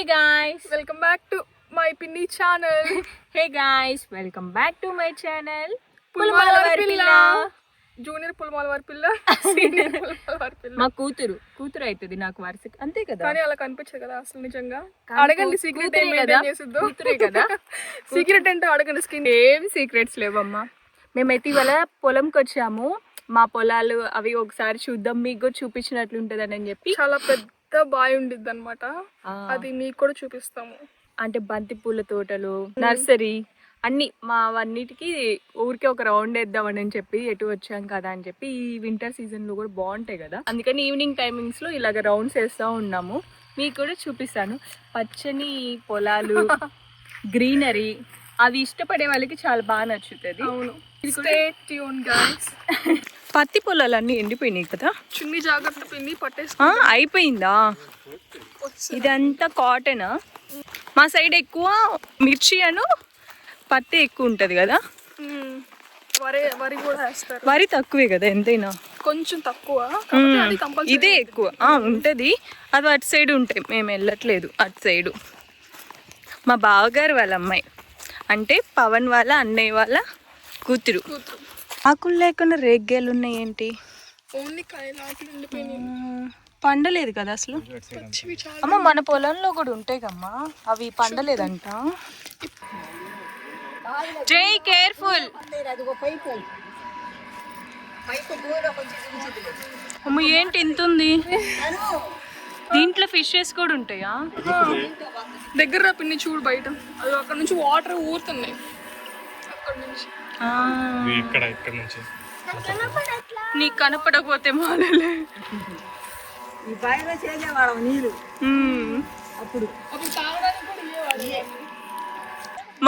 guys, welcome back to my Pinni channel. hey guys, welcome back to my channel. Pulmalvar Pilla, junior Pulmalvar Pilla, senior Pulmalvar Pilla. మా కూతురు అవుతుంది నాకు వరుసకి అంతే కదా. కానీ అలా కనిపించదు కదా అసలు నిజంగా. అడగండి సీక్రెట్ ఏం మెయింటైన్ చేసిద్దో. కూతురే కదా. సీక్రెట్ ఏంటో అడగండి. స్కిన్ ఏం సీక్రెట్స్ లేవమ్మా. మేమైతే ఇవాళ పొలంకి వచ్చాము. మా పొలాలు అవి ఒకసారి చూద్దాం, మీకు కూడా చూపించినట్లుంటదని అని చెప్పి. చాలా పెద్ద బాయ్ ఉండిద్ది అనమాట, అది మీకు కూడా చూపిస్తాము. అంటే బంతి పూల తోటలు, నర్సరీ అన్ని మా అన్నిటికీ ఊరికే ఒక రౌండ్ వేద్దామని చెప్పి ఎటు వచ్చాం కదా అని చెప్పి. ఈ వింటర్ సీజన్ లో కూడా బాగుంటాయి కదా, అందుకని ఈవినింగ్ టైమింగ్స్ లో ఇలాగ రౌండ్స్ వేస్తూ ఉన్నాము. మీకు కూడా చూపిస్తాను. పచ్చని పొలాలు, గ్రీనరీ, అవి ఇష్టపడే వాళ్ళకి చాలా బాగా నచ్చుతుంది. అవును, స్టే ట్యూన్ గైస్. పత్తి పొలాలన్నీ ఎండిపోయినాయి కదా. చిన్ని జాగ్రత్త పిన్ని పట్టేసి అయిపోయిందా? ఇదంతా కాటన్. మా సైడ్ ఎక్కువ మిర్చి అను పత్తి ఎక్కువ ఉంటది కదా. వరి కూడా వేస్తారు. వరి తక్కువే కదా ఎంతైనా, కొంచెం తక్కువ. ఇదే ఎక్కువ ఉంటది. అది అటు సైడ్ ఉంటాయి, మేము వెళ్ళట్లేదు అటు సైడు. మా బావగారు వాళ్ళ అమ్మాయి, అంటే పవన్ వాళ్ళ అన్నయ్య వాళ్ళ కూతురు. ఆకులు లేకుండా రేగ్గాయలు ఉన్నాయి ఏంటి? పండలేదు కదా అసలు. అమ్మ మన పొలంలో కూడా ఉంటాయి కమ్మా, అవి పండలేదంట. జై కేర్ఫుల్. అమ్మ ఏంటి ఇంత ఉంది? దీంట్లో ఫిషెస్ కూడా ఉంటాయా? దగ్గర పిన్ని చూడు, బయట అది అక్కడ నుంచి వాటర్ ఊరుతున్నాయి. అక్కడ నుంచి నీకు కనపడకపోతే మాలలే.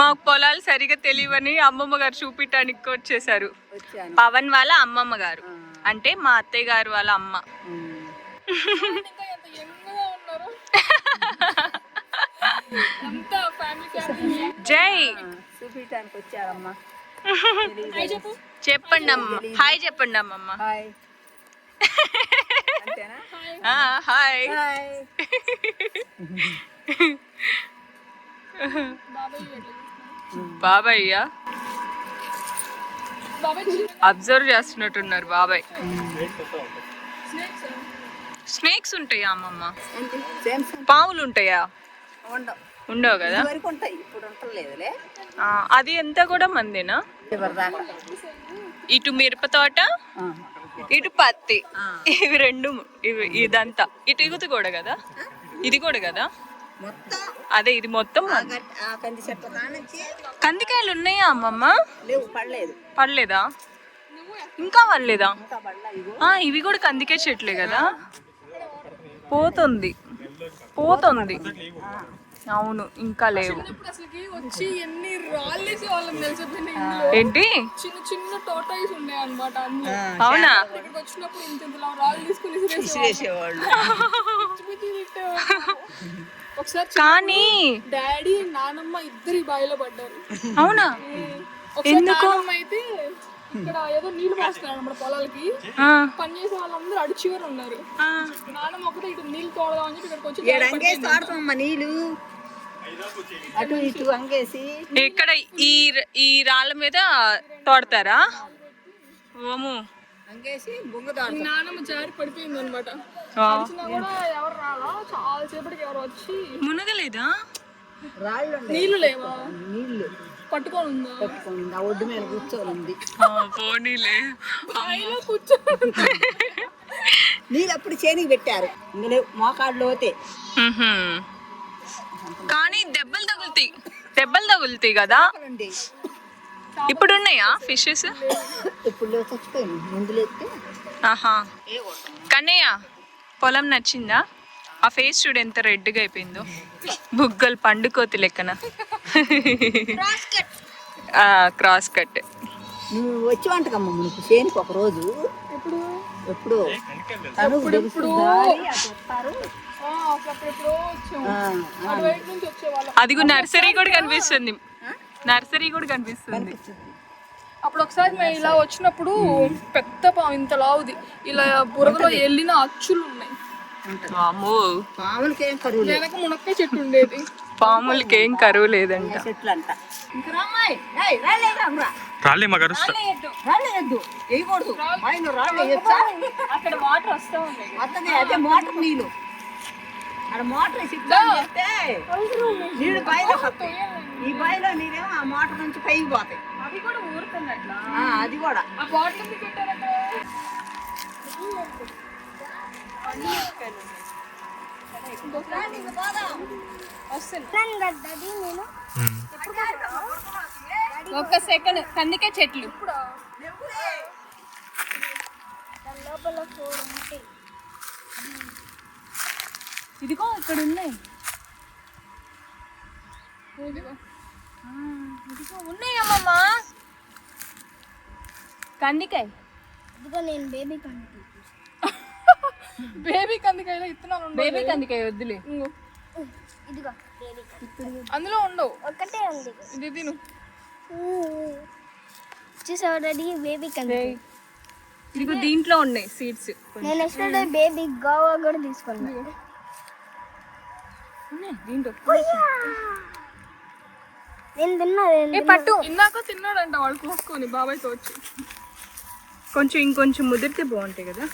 మాకు పొలాలు సరిగా తెలియవని అమ్మమ్మ గారు చూపించడానికి వచ్చేసారు. పవన్ వాళ్ళ అమ్మమ్మ గారు, అంటే మా అత్తయ్య గారు వాళ్ళ అమ్మ. జై చెప్పండి అమ్మ. హాయ్ చెప్పండి అమ్మమ్మ. హాయ్. బాబాయ్య అబ్జర్వ్ చేస్తున్నట్టున్నారు బాబాయ్. స్నేక్స్ ఉంటాయా అమ్మమ్మ? పాములు ఉంటాయా? ఉండవు కదా. అది ఎంత కూడా మందేనా? ఇటు మిరప తోట, ఇటు పత్తి, ఇవి రెండు. ఇదంతా ఇటు ఇగుతు కూడా కదా, ఇది కూడా కదా. అదే ఇది మొత్తం. కందికాయలు ఉన్నాయా అమ్మమ్మ? పడలేదా? ఇంకా పడలేదా? ఇవి కూడా కందికాయ చెట్లే కదా. పోతుంది. అవును, ఇంకా లేవు. ఏంటి చిన్న చిన్న టోటాయిస్ ఉన్నాయి అన్నమాట. అవునా? వచ్చినప్పుడు ఇంత రాళ్ళు తీసుకుని ఒకసారి కానీ డాడీ నానమ్మ ఇద్దరు బావిలో పడ్డారు. అవునా? ఎందుకు? అయితే ఇక్కడ ఏదో నీళ్లు పోస్తున్నారు అన్నమాట పొలాలకి. పని చేసే వాళ్ళందరూ అడి చివరి ఉన్నారు. నానమ్మ ఒకటే ఇటు నీళ్ళు తోడదామని చెప్పి ఇక్కడికి వచ్చి నీళ్ళు అటు ఇటు అంగేసి ఇక్కడ ఈ రాళ్ళ మీద తోడతారా? ఓము అంగేసి నానమ్మ జారి పడిపోయింది అనమాట. కూడా ఎవరు రాలా, చాలా సేపటికి ఎవరు వచ్చి మునగలేదా? రాళ్ళు నీళ్లు లేవా? నీళ్లు పట్టుకొని ఉందా? ఆ ఒడ్డు మీద కూర్చోనుంది. పోనీలే, నీళ్ళు అప్పుడు చేనికి పెట్టారు. ఇందులో మోకాళ్ళు పోతే కానీ దెబ్బలు తగులుతాయి కదా. ఇప్పుడు ఉన్నాయా ఫిషెస్? ఇప్పుడు చచ్చిపోయింది ముందులో. ఆహా. కన్నయ్య పొలం నచ్చిందా? ఆ ఫేస్ చూడు ఎంత రెడ్గా అయిపోయిందో, బుగ్గలు పండుకోతి లెక్కన. Cross cut. నువ్వు వచ్చి వంటకమ్మ మనకు చేనికి ఒక రోజు. ఎప్పుడు అదిగో నర్సరీ కూడా కనిపిస్తుంది. అప్పుడు ఒకసారి మేము ఇలా వచ్చినప్పుడు పెద్ద పాము ఇంత లావుది, ఇలా బురదలో వెళ్ళిన అచ్చులు ఉన్నాయి. ఉంటుంది. వామ్మో, పాములకి ఏం కరువు లేదు. వెనక మునక్కాయ చెట్టు ఉండేది. పాములకి ఏం కరువు లేదంట. చెట్లు అంట. ఇంకా రామ్మాయి, రాలేదమ్మా, రాలే మాకు అరుస్తా. రాలేదు, వేయకూడదు. పైన రాళ్ళు వేయొచ్చా? అక్కడ వాటర్ వస్తూ ఉన్నాయి. వస్తుంది, అదే మోటార్ నీళ్ళు. అక్కడ మోటార్ చెప్తే నీళ్ళు బాయిలో వస్తాయి. ఈ బాయిలో నీళ్ళేమో ఆ మోటార్ నుంచి పైకి పోతాయి. అవి కూడా ఊరుతున్నట్లా? అది కూడా. ఆ బాటిల్ ఎందుకు పెట్టారట? ఒక్క సెకండ్. కందికే చెట్లు. ఇదిగో ఇక్కడ ఉన్నాయి. ఇదిగో ఉన్నాయి అమ్మమ్మా కందికాయ. ఇదిగో నేను బేబీ కందికాయ. బేబీ కందికాయలో ఇత్తనాలు ఉండవు. బేబీ కందికాయ వద్దులే. ఇంగో. ఇదిగో బేబీ కందికాయ. అందులో ఉండవు. ఒక్కటే ఉంది. ఇది తిను. చూసావు డాడీ బేబీ కందికాయ. ఇదిగో దీంట్లో ఉన్నాయి సీడ్స్. నేను ఎస్టర్డే బేబీ గోవా కూడా తీసుకున్నాను. దీంట్లో నేను తిన్నా. పట్టు. ఇందాక తిన్నాడంట వాడు కోసుకొని బాబాయ్తో వచ్చి. కొంచెం ఇంకొంచెం ముదిరితే బాగుంటాయి కదా.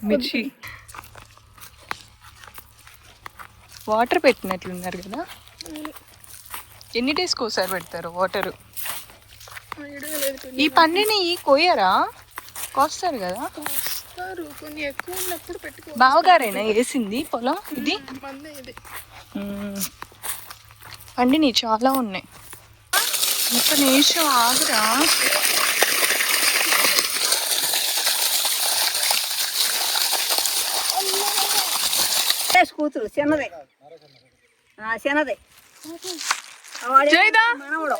మిర్చి వాటర్ పెట్టినట్లున్నారు కదా. ఎన్ని డేస్కి ఒకసారి పెడతారు వాటర్? ఈ పండిని కోయరా? కోస్తారు కదా. కొన్ని ఎక్కువ ఉన్నప్పుడు పెట్టుకో. బావగారేనా వేసింది పొలం ఇది? మందే ఇది. పండిని చాలా ఉన్నాయి. ఒక నిమిషం ఆగురా. కూతురు చిన్నదే, చిన్నదే. మనవడు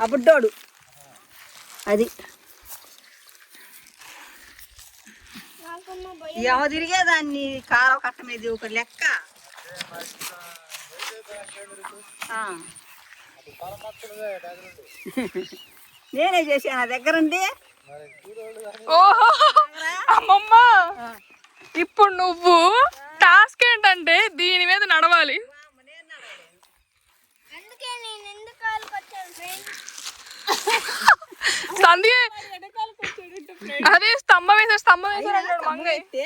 ఆ బుడ్డోడు. అది ఎవ తిరిగేదాన్ని కాలువ కట్ట మీద ఒక లెక్క. నేనే చేశాను ఆ దగ్గరుండి. ఓహో అమ్మమ్మ, ఇప్పుడు నువ్వు టాస్క్ ఏంటంటే దీని మీద నడవాలి. అందుకే నేను ఎందుకు కాలుకి వచ్చాను ఫ్రెండ్స్. సంధ్య అదే స్తంభం వేసాడు అన్నాడు మంగయ్య. అయితే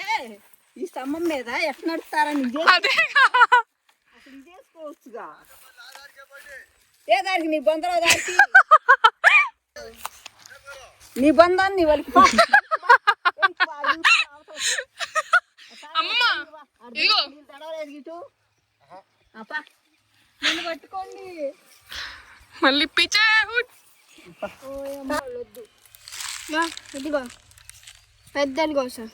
ఈ స్తంభం మీద ఎట్లా నడుస్తారని అదే అసలు చేసుకోవచ్చుగా. ఏ దానికి నీ బంధులో దానికి నీ బంధాన్ని వాళ్ళకి అమ్మమ్మ ఇదిగో నిన్ను పట్టుకోండి. మళ్ళీ పిచ్చే. ఇదిగో పెద్దది కోసం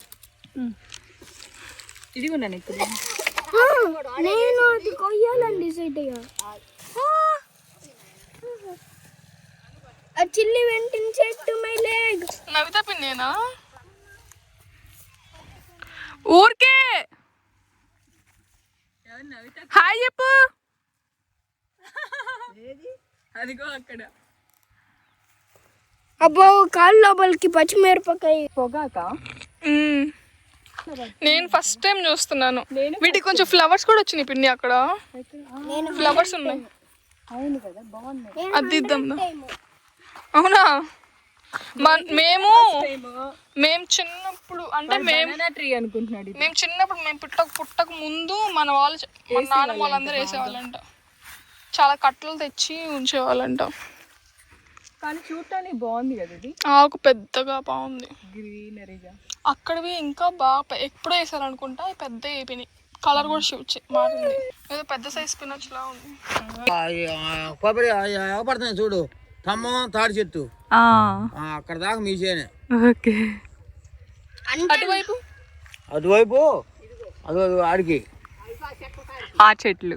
ఇదిగో నన్ను ఇప్పుడు నేను అది కొయ్యాలని డిసైడ్ అయ్యా. ఆ చిల్లి వెంటనే చెట్టు మై లెగ్. నవిత పిన్నేనా? ఊరికే హాయ్ చెప్పు. అదిగో అక్కడ అబ్బో కాళ్ళు లోపలికి పచ్చిమిరపకాయ. పొగాక. నేను ఫస్ట్ టైం చూస్తున్నాను. వీటికి కొంచెం ఫ్లవర్స్ కూడా వచ్చినాయి పిన్ని. అక్కడ ఫ్లవర్స్ ఉన్నాయి. అవును కదా, బాగున్నాయి. అది ఇద్దాం. అవునా? మేము చిన్నప్పుడు అంటే ట్రీ అనుకుంటున్నాడు. మేము చిన్నప్పుడు మేము పుట్టక ముందు మన నాన్నమ్మ వాళ్ళందరూ వేసేవాళ్ళంట. చాలా కట్టలు తెచ్చి ఉంచేవాళ్ళంట. కానీ చూడటానికి బాగుంది కదా ఇది. ఆకు పెద్దగా బాగుంది, గ్రీనరీగా. అక్కడవి ఇంకా బాగా ఎప్పుడో వేసారనుకుంటా. పెద్ద అయిపోయినాయి. కలర్ కూడా షిఫ్ట్ మారింది. ఏదో పెద్ద సైజ్ స్పినచ్ లా ఉంది. కొబ్బరి పడుతున్నాయి చూడు, తమ్మం తాడి చెట్టు అక్కడ దాకా మీ చేనే. ఓకే. అటువైపు అటువైపు అదో ఆడికి ఆ చెట్లు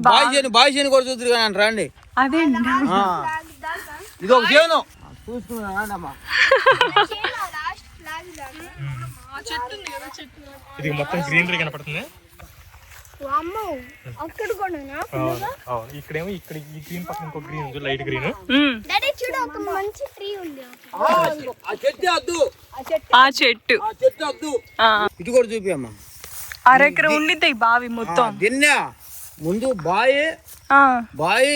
బాయి చేను కూడా చూద్దరు కానీ రండి. అదే ఇది ఒక చేను చూసుకున్నామ్మా. ఇది మొత్తం గ్రీనరీ కనపడుతుంది. అమ్మో అక్కడ కూడా ఇక్కడేమో ఇక్కడ ఈ గ్రీన్ పక్కన ఇంకో గ్రీన్ ఉంది, లైట్ గ్రీన్. డాడీ చూడు ఒక మంచి ట్రీ ఉంది ఆ చెట్టు వద్దు, ఆ చెట్టు ఆ చెట్టు వద్దు. ఇటు కూడా చూపియమ్మా. అరెకరం ఉండిద్ది ఈ బావి మొత్తం. దిన్నే ముందు బాయి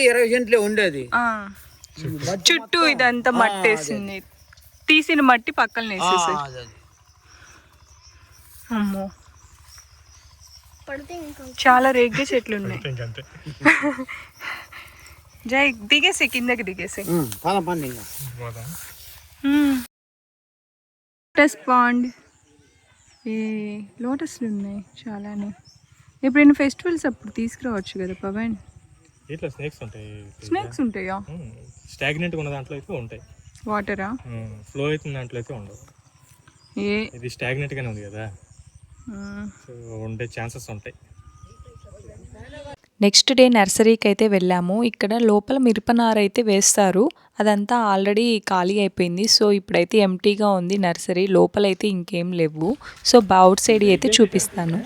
20 సెంట్లే ఉండేది. చుట్టూ ఇదంతా మట్టేసింది, తీసిన మట్టి పక్కన వేసేసి. అమ్మో పడితే ఇంకా చాలా రేగ్గే చెట్లు ఉన్నాయి. ఇంకంతే. జై దిగేసి, కిందకి దిగేసి. పాల పండి లోటస్ పాండ్, ఏ లోటస్లు ఉన్నాయి చాలానే. ఎప్పుడైనా ఫెస్టివల్స్ అప్పుడు తీసుకురావచ్చు కదా పవన్. ఇట్లా స్నేక్స్ ఉంటాయి. స్నేక్స్ ఉంటాయా? స్టాగ్నెంట్గా ఉన్న దాంట్లో అయితే ఉంటాయి. వాటరా? ఫ్లో అవుతున్న దాంట్లో అయితే ఉండవు. ఇది స్టాగ్నెంట్గానే ఉంది కదా, సో ఉండే ఛాన్సెస్ ఉంటాయి. నెక్స్ట్ డే నర్సరీకి అయితే వెళ్ళాము. ఇక్కడ లోపల మిరపనార అయితే వేస్తారు, అదంతా ఆల్రెడీ ఖాళీ అయిపోయింది. సో ఇప్పుడైతే ఎంటీగా ఉంది నర్సరీ, లోపలైతే ఇంకేం లేవు. సో అవుట్ సైడ్ అయితే చూపిస్తాను.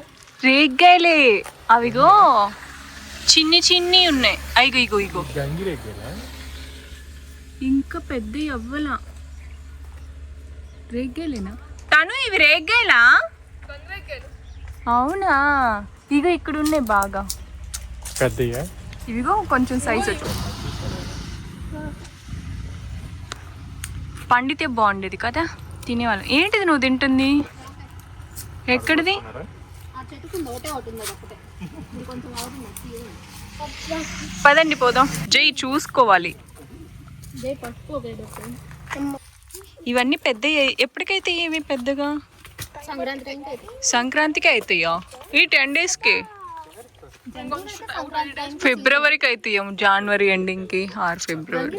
రేగ్గాయలే అవిగో, చిన్ని చిన్ని ఉన్నాయి. అయిగో ఇగో ఇగో, ఇంకా పెద్ద అవ్వల రేగ్గాయలేనా తను? ఇవి రేగ్గాయలా? అవునా? ఇగో ఇక్కడ ఉన్నాయి బాగా పెద్దయ్యా. ఇవిగో కొంచెం సైజ్ వచ్చి పండితే బాగుండేది కదా, తినేవాళ్ళం. ఏంటిది నువ్వు తింటుంది? ఎక్కడిది? పదండి పోదాం. జై చూసుకోవాలి. ఇవన్నీ పెద్ద ఎప్పటికైతే ఇవి పెద్దగా? సంక్రాంతికి అవుతాయా? ఈ 10 డేస్కి? ఫిబ్రవరికి అవుతాయేమో, జనవరి ఎండింగ్కి ఆర్ ఫిబ్రవరి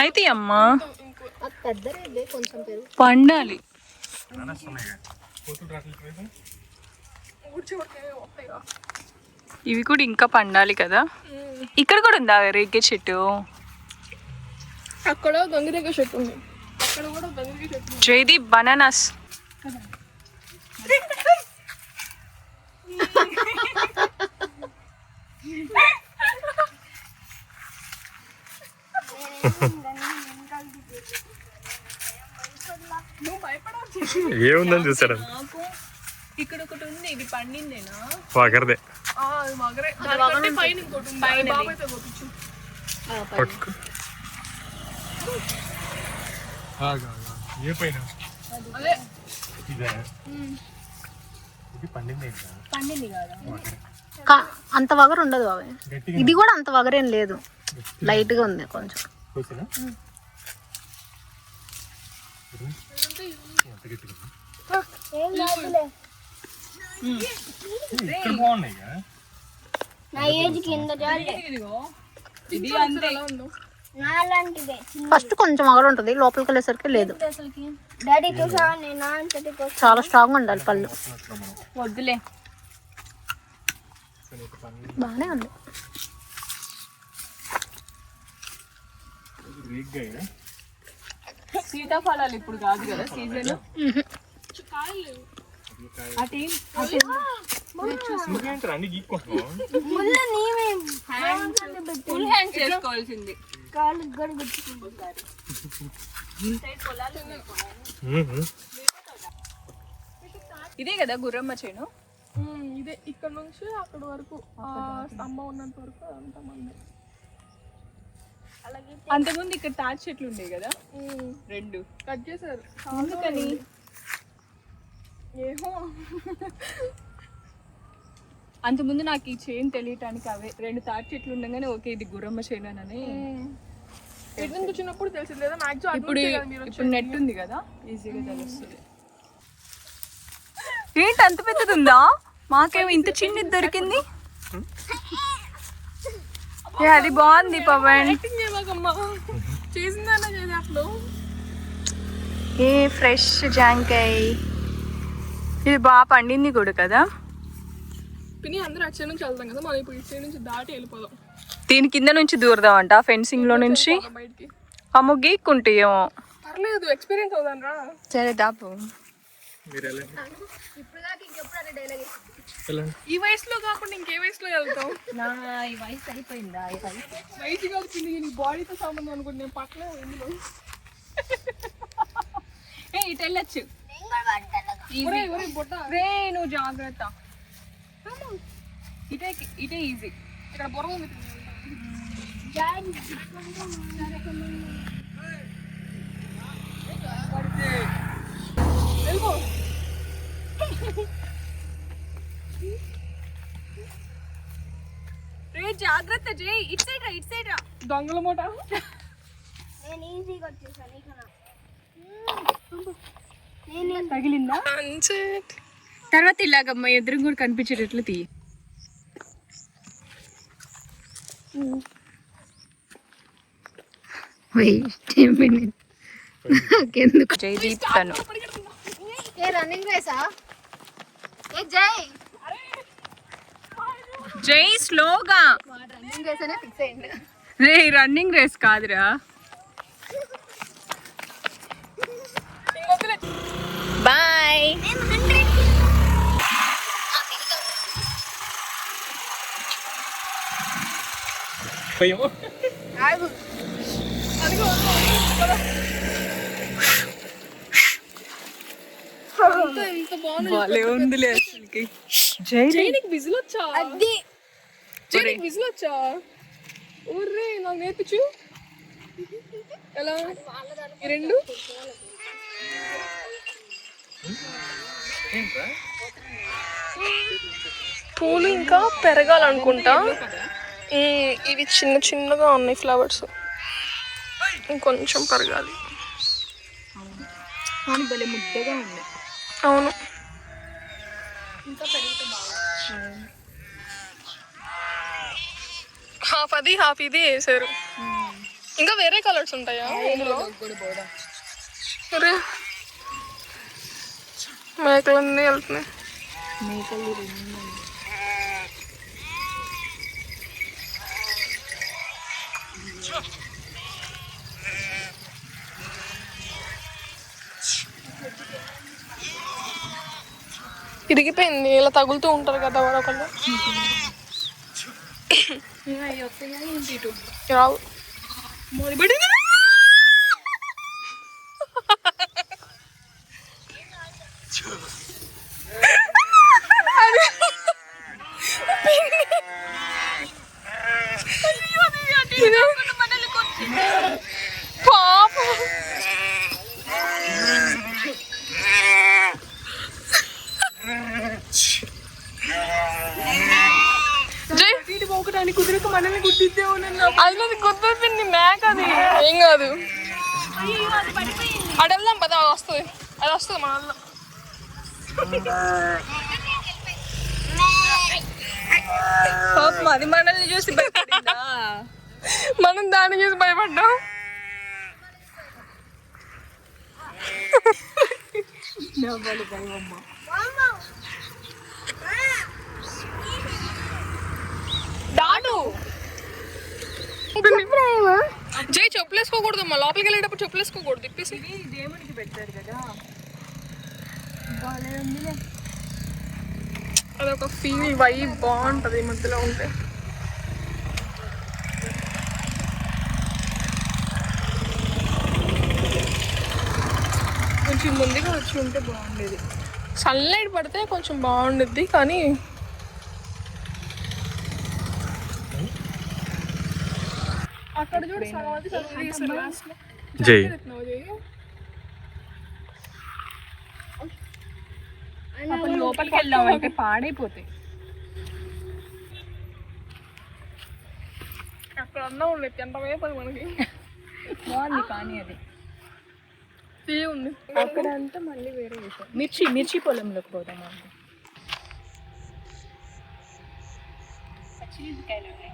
అయితే అమ్మా పండాలి. ఇవి కూడా ఇంకా పండాలి కదా. ఇక్కడ కూడా ఉందా రేగే చెట్టు? అక్కడ గంగిరేగ చెట్టు ఉంది, అక్కడ కూడా గంగిరేగ చెట్టు. జైదీప్ బనానాస్. ఏముందని చూసాడు. ఇక్కడ ఒకటి ఉంది, ఇది పండిందేనా? వాగరదే. పైన ఇంకోటి ఉంది, బాబాయ్తో పంపించు. పట్టుకో. ఏ పైన? అదే ఇదే. ఇది పండింది. పండింది కదా, అంత వగరు ఉండదు బాబాయ్. ఇది కూడా అంత వగరేం లేదు, లైట్ గా ఉంది కొంచెం. ఇక్కడ బాగున్నాయి. నా ఏజ్ కింద ఇది అంతే. నాలాంటిదే. ఫస్ట్ కొంచెం వగరు ఉంటుంది, లోపలికి వెళ్ళేసరికి లేదు. డాడీ చూసావా నేను అంతటి చాలా స్ట్రాంగ్ ఉండాలి పళ్ళు. వద్దులే, బాగానే ఉంది. సీతాఫలాలు ఇప్పుడు కాదు కదా సీజన్. అన్ని గీక్కుంటున్నాం. ఫుల్ హ్యాండ్ చేసుకోవాల్సింది. కాళ్ళు గడి గుచ్చుకుంటారు. ఇదే కదా గుర్రమ్మ చేను? ఇదే, ఇక్కడ నుంచి అక్కడ వరకు స్తంభం ఉన్నంత వరకు అంత మంది. అంతకుముందు ఇక్కడ తాటి చెట్లు ఉండేవి కదా, 2 కట్ చేశారు. ఎందుకని? ఏమో, అంతకుముందు నాకు ఈ చేను తెలియటానికి అవే 2 తాటి చెట్లు ఉండగానే ఓకే ఇది గుర్రమ్మ చేను అని. ఎటు వచ్చినప్పుడు తెలిసింది లేదా మాక్సిమం. ఇప్పుడు నెట్ ఉంది కదా, ఈజీగా తెలుస్తుంది. ఏంటి అంత పెద్దది ఉందా? మాకేమో ఇంత చిన్నది దొరికింది. అది బాగుంది పవన్. చేసిందన్నా చేసేప్పుడు. ఏ ఫ్రెష్ జాంకాయ, ఇది బాగా పండింది కూడా కదా. పిని అందరూ అటు సైడ్ నుంచి వెళ్తాం కదా, మనం ఇప్పుడు ఇటు సైడ్ నుంచి దాటి వెళ్ళిపోదాం. దీని కింద నుంచి దూరదామంట ఫెన్సింగ్ లో నుంచి. బయటికి అమ్మ గీక్కుంటాయేమో. పర్లేదు, ఎక్స్పీరియన్స్ అవుదాం రా. సరే దాపు. మీరు వెళ్ళండి. ఇప్పుడు దాకా ఇంకెప్పుడు అనే డైలాగ్ వెళ్ళండి. ఈ వయసులో కాకుండా ఇంకే వయసులో వెళ్తాం? నా ఈ వయసు అయిపోయిందా? ఈ వయసు వయసు కాదు పిన్ని, నీ బాడీతో సంబంధం అనుకుంటే నేను పక్కనే ఇందులో. ఏ ఇటు వెళ్ళొచ్చు. ఒరేయ్, ఒరేయ్ బుట్ట. రే నువ్వు జాగ్రత్త. ఇటే ఇటే ఈజీ. ఇక్కడ బుర్ర ఉంది. వెళ్ళిపో. రే జాగ్రత్త జై. ఇటు సైడ్ రా. దొంగల మూట. నేను ఈజీగా వచ్చేసాను నీకన్నా. తగిలిందా? తర్వాత ఇలాగ మా ఎదురు కూడా కనిపించేటట్లు తీ. జైదీప్ తను ఏ రన్నింగ్ రేసా? ఏ జై జై స్లోగా. రన్నింగ్ రేస్ అనే ఫిక్స్ అయ్యింది. రే రన్నింగ్ రేస్ కాదురా. బాయ్. పోయేమో. ఎంత బాగుంది. భలే ఉందిలే అసలుకి. జై నీకు విజిల్ వచ్చా? జై నీకు విజిల్ వచ్చా? ఊర్రే నాకు నేర్పించు. ఎలా ఈ రెండు? పూలు ఇంకా పెరగాలనుకుంటా. ఇవి చిన్న చిన్నగా ఉన్నాయి ఫ్లవర్స్, ఇంకొంచెం పెరగాలి. కానీ భలే ముద్దగా ఉంది. అవును, హాఫ్ అది హాఫ్ ఇది వేసారు. ఇంకా వేరే కలర్స్ ఉంటాయా ఇందులో? అరే మేకలన్నీ వెళ్తున్నాయి. ఇరిగిపోయింది, ఇలా తగులుతూ ఉంటారు కదా ఒకళ్ళు. రావు. కుదిరక మనల్ని గుర్తిద్దే అది కుదిరిపోయింది మేక, అది ఏం కాదు. అటు వెళ్దాం పద, అది వస్తుంది, అది వస్తుంది మన వల్ల. అది మనల్ని చూసి భయపడిందా? మనం దాన్ని చూసి భయపడ్డాం. దాటు. జై చెప్పులు వేసుకోకూడదు, మా లోపలికి వెళ్ళేటప్పుడు చెప్పులు వేసుకోకూడదు, తిప్పేసి. దేవుడికి పెట్టారు కదా. అదొక ఫీల్, వైబ్ బాగుంటది మధ్యలో ఉంటే. కొంచెం ముందుగా వచ్చి ఉంటే బాగుండేది. సన్లైట్ పడితే కొంచెం బాగుండేది, కానీ అక్కడ చూడు జై అప్పుడు లోపలికి వెళ్ళామంటే పాడైపోతాయి. అక్కడ అన్నా ఉండేది ఎంత వేపది మనకి. బాగుంది కానీ అది ఉంది అక్కడ అంతా మళ్ళీ వేరే విషయం. మిర్చి పొలంలోకి పోదాం అంటే పచ్చిమిరపకాయలు ఉన్నాయి,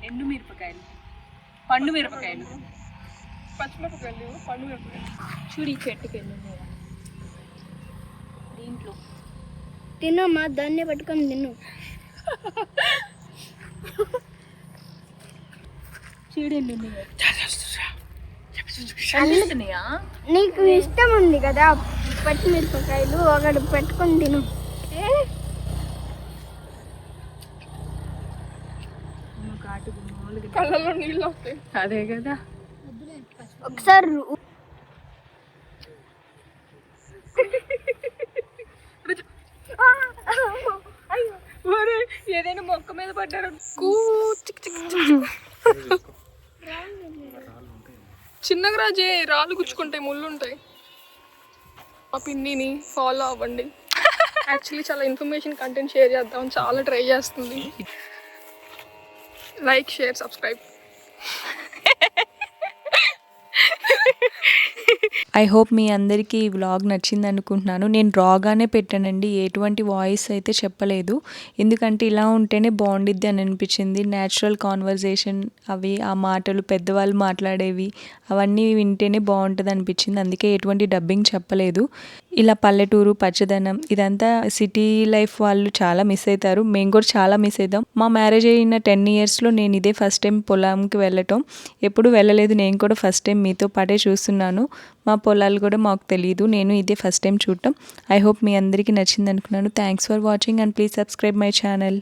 ఎండు మిరపకాయలు, పండు మిరపకాయలు, పచ్చిమిరపకాయలు, పండు మిరపకాయలు. చూడు ఈ చెట్టుకి వెళ్ళి దీంట్లో తిన్నమ్మా, దాన్నే పట్టుకొని తిన్ను. చీడెళ్ళు అల్లుతున్నాయా? నీకు ఇష్టం ఉంది కదా, పచ్చిమిరపకాయలు ఒకటి పెట్టుకొని తిను. కళ్ళలో నీళ్ళు వస్తాయి. అదే కదా. ఒకసారి ఒరే, ఏదైనా మొక్క మీద పడ్డారు. చిన్నగా రాజే, రాళ్ళు గుచ్చుకుంటాయి, ముళ్ళు ఉంటాయి. మా పిన్నిని ఫాలో అవ్వండి. యాక్చువల్లీ చాలా ఇన్ఫర్మేషన్ కంటెంట్ షేర్ చేద్దాం, చాలా ట్రై చేస్తుంది. Like, share, subscribe. I hope మీ అందరికీ ఈ వ్లాగ్ నచ్చింది అనుకుంటున్నాను. నేను రాగానే పెట్టానండి, ఎటువంటి వాయిస్ అయితే చెప్పలేదు. ఎందుకంటే ఇలా ఉంటేనే బాగుండిద్ది అని అనిపించింది. న్యాచురల్ కాన్వర్జేషన్ అవి, ఆ మాటలు పెద్దవాళ్ళు మాట్లాడేవి అవన్నీ వింటేనే బాగుంటుంది అనిపించింది. అందుకే ఎటువంటి డబ్బింగ్ చెప్పలేదు. ఇలా పల్లెటూరు పచ్చదనం ఇదంతా సిటీ లైఫ్ వాళ్ళు చాలా మిస్ అవుతారు. మేము కూడా చాలా మిస్ అవుతాం. మా మ్యారేజ్ అయిన 10 yearsలో నేను ఇదే ఫస్ట్ టైం పొలంకి వెళ్ళటం. ఎప్పుడు వెళ్ళలేదు, నేను కూడా ఫస్ట్ టైం మీతో పాటే చూస్తున్నాను. మా పొలాలు కూడా మాకు తెలియదు, నేను ఇదే ఫస్ట్ టైం చూడటం. ఐ హోప్ మీ అందరికీ నచ్చింది అనుకున్నాను. Thanks for watching and please subscribe my channel.